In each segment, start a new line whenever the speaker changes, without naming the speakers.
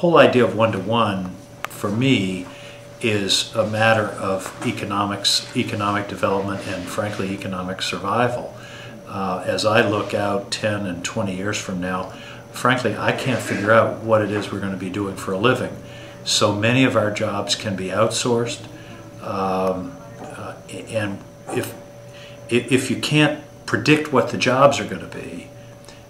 whole idea of one-to-one, for me, is a matter of economic development, and frankly, economic survival. As I look out 10 and 20 years from now, frankly, I can't figure out what it is we're going to be doing for a living. So many of our jobs can be outsourced, and if you can't predict what the jobs are going to be,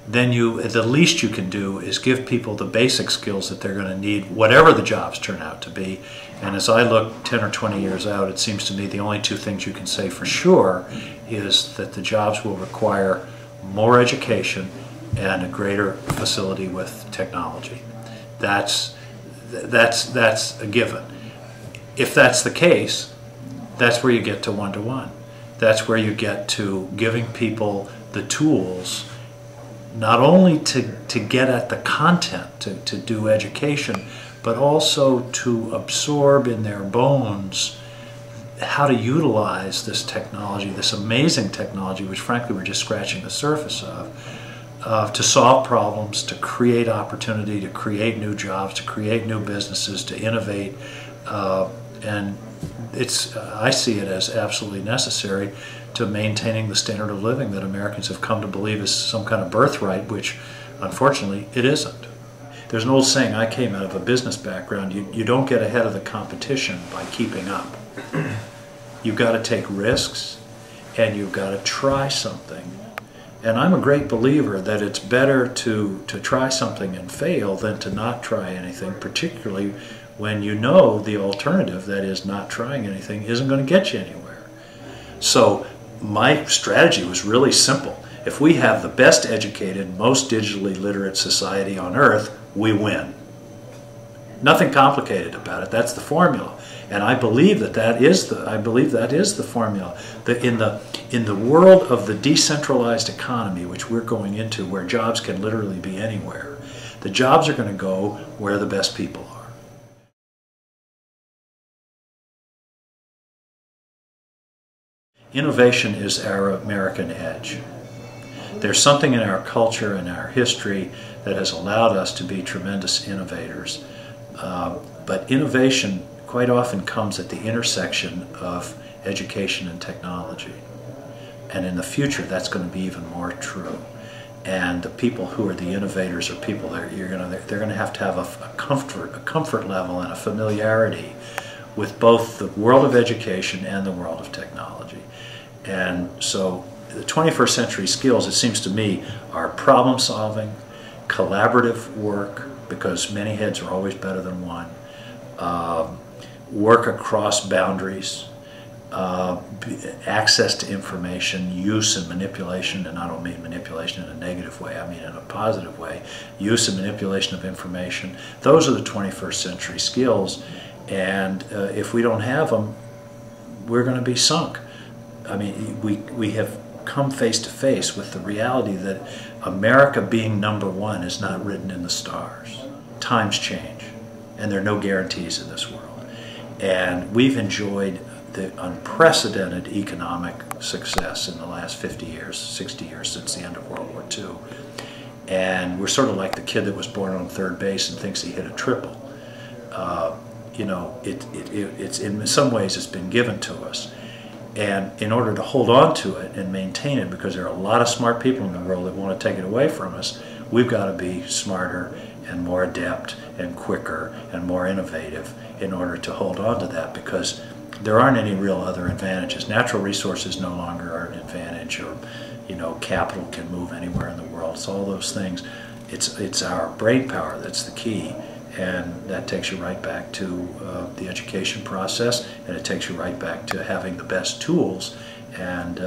then the least you can do is give people the basic skills that they're going to need, whatever the jobs turn out to be. And as I look 10 or 20 years out, it seems to me the only two things you can say for sure is that the jobs will require more education and a greater facility with technology. That's a given. If that's the case, that's where you get to one-to-one. That's where you get to giving people the tools not only to get at the content, to do education, but also to absorb in their bones how to utilize this technology, this amazing technology, which frankly we're just scratching the surface of, to solve problems, to create opportunity, to create new jobs, to create new businesses, to innovate. And I see it as absolutely necessary to maintaining the standard of living that Americans have come to believe is some kind of birthright, which unfortunately it isn't. There's an old saying, I came out of a business background, you don't get ahead of the competition by keeping up. You've got to take risks and you've got to try something. And I'm a great believer that it's better to try something and fail than to not try anything, particularly when you know the alternative, that is not trying anything, isn't going to get you anywhere. So my strategy was really simple. If we have the best educated, most digitally literate society on earth, we win. Nothing complicated about it. That's the formula. And I believe that is the formula. That in the world of the decentralized economy, which we're going into, where jobs can literally be anywhere, the jobs are going to go where the best people are. Innovation is our American edge. There's something in our culture and our history that has allowed us to be tremendous innovators. But innovation quite often comes at the intersection of education and technology. And in the future, that's going to be even more true. And the people who are the innovators are people that they're going to have a comfort level and a familiarity with both the world of education and the world of technology. And so the 21st century skills, it seems to me, are problem solving, collaborative work, because many heads are always better than one, work across boundaries, access to information, use and manipulation, and I don't mean manipulation in a negative way, I mean in a positive way, use and manipulation of information. Those are the 21st century skills, and if we don't have them, we're going to be sunk. I mean, we have come face to face with the reality that America being #1 is not written in the stars. Times change, and there are no guarantees in this world. And we've enjoyed the unprecedented economic success in the last 50 years, 60 years since the end of World War II. And we're sort of like the kid that was born on third base and thinks he hit a triple. You know, it's in some ways it's been given to us. And in order to hold on to it and maintain it, because there are a lot of smart people in the world that want to take it away from us, we've got to be smarter and more adept and quicker and more innovative in order to hold on to that, because there aren't any real other advantages. Natural resources no longer are an advantage, or capital can move anywhere in the world. It's all those things. It's our brain power that's the key. And that takes you right back to the education process, and it takes you right back to having the best tools. And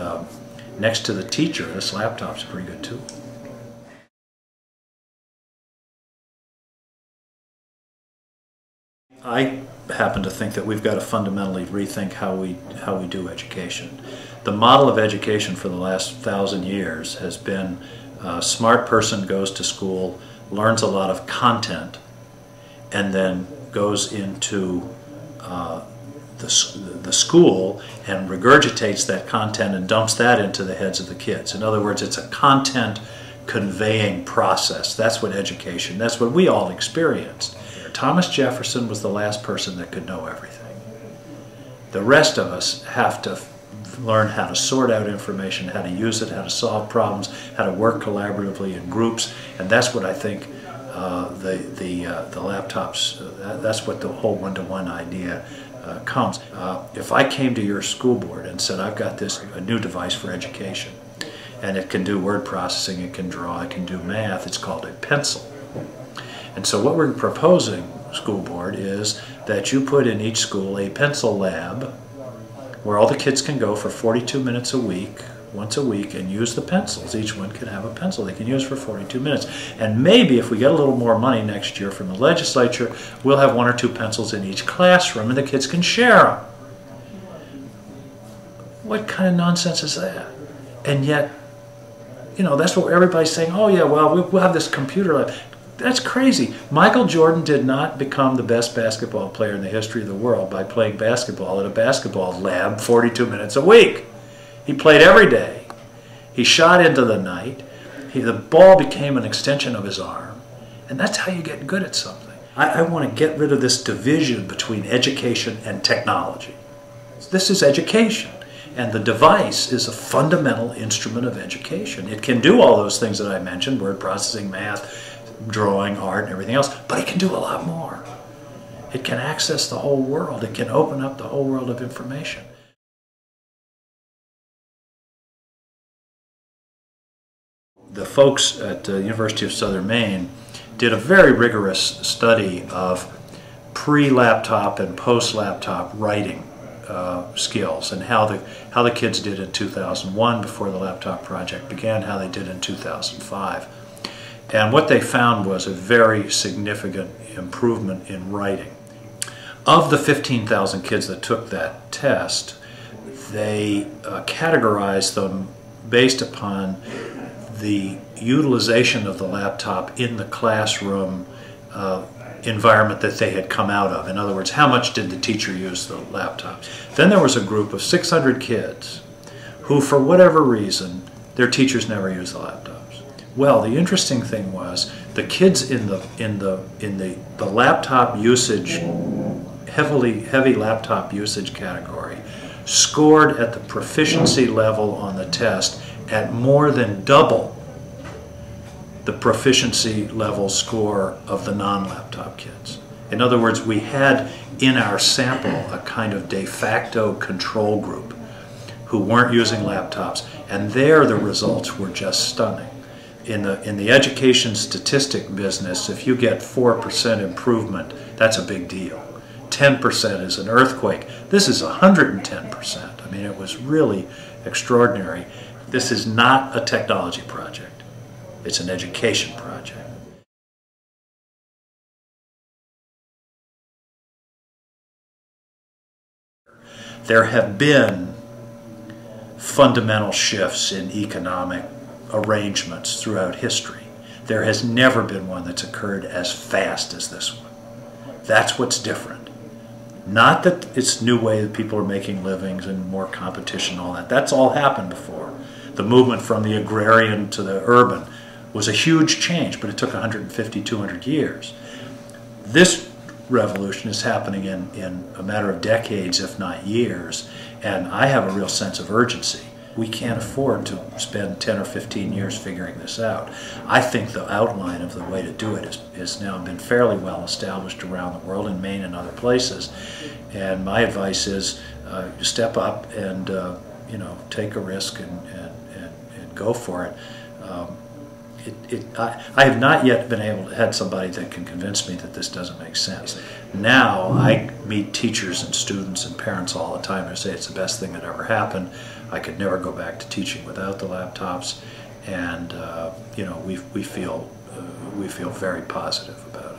next to the teacher, this laptop's a pretty good tool. I happen to think that we've got to fundamentally rethink how we do education. The model of education for the last 1,000 years has been a smart person goes to school, learns a lot of content, and then goes into the school and regurgitates that content and dumps that into the heads of the kids. In other words, it's a content conveying process. That's what education, that's what we all experienced. Thomas Jefferson was the last person that could know everything. The rest of us have to learn how to sort out information, how to use it, how to solve problems, how to work collaboratively in groups, and that's what I think the laptops, that's what the whole one-to-one idea comes. If I came to your school board and said, I've got a new device for education, and it can do word processing, it can draw, it can do math, it's called a pencil. And so what we're proposing, school board, is that you put in each school a pencil lab where all the kids can go for 42 minutes a week, once a week, and use the pencils. Each one can have a pencil they can use for 42 minutes. And maybe if we get a little more money next year from the legislature, we'll have 1 or 2 pencils in each classroom and the kids can share them. What kind of nonsense is that? And yet, you know, that's what everybody's saying, oh yeah, well, we'll have this computer lab. That's crazy. Michael Jordan did not become the best basketball player in the history of the world by playing basketball at a basketball lab 42 minutes a week. He played every day. He shot into the night. The ball became an extension of his arm. And that's how you get good at something. I want to get rid of this division between education and technology. This is education. And the device is a fundamental instrument of education. It can do all those things that I mentioned, word processing, math, drawing, art, and everything else, but it can do a lot more. It can access the whole world. It can open up the whole world of information. The folks at the University of Southern Maine did a very rigorous study of pre-laptop and post-laptop writing skills and how the kids did in 2001 before the laptop project began, how they did in 2005. And what they found was a very significant improvement in writing. Of the 15,000 kids that took that test, they categorized them based upon the utilization of the laptop in the classroom environment that they had come out of. In other words, how much did the teacher use the laptop? Then there was a group of 600 kids who, for whatever reason, their teachers never used the laptops. Well, the interesting thing was the kids in the laptop usage, heavy laptop usage category, scored at the proficiency level on the test at more than double the proficiency level score of the non-laptop kids. In other words, we had in our sample a kind of de facto control group who weren't using laptops, and there the results were just stunning. In the education statistic business, if you get 4% improvement, that's a big deal. 10% is an earthquake. This is 110%. I mean, it was really extraordinary. This is not a technology project. It's an education project. There have been fundamental shifts in economic arrangements throughout history. There has never been one that's occurred as fast as this one. That's what's different. Not that it's a new way that people are making livings and more competition, all that. That's all happened before. The movement from the agrarian to the urban was a huge change, but it took 150, 200 years. This revolution is happening in a matter of decades, if not years, and I have a real sense of urgency. We can't afford to spend 10 or 15 years figuring this out. I think the outline of the way to do it has now been fairly well established around the world, in Maine and other places. And my advice is step up and you know, take a risk and go for it. I have not yet been able to had somebody that can convince me that this doesn't make sense. Now I meet teachers and students and parents all the time who say it's the best thing that ever happened. I could never go back to teaching without the laptops, and you know, we feel very positive about it.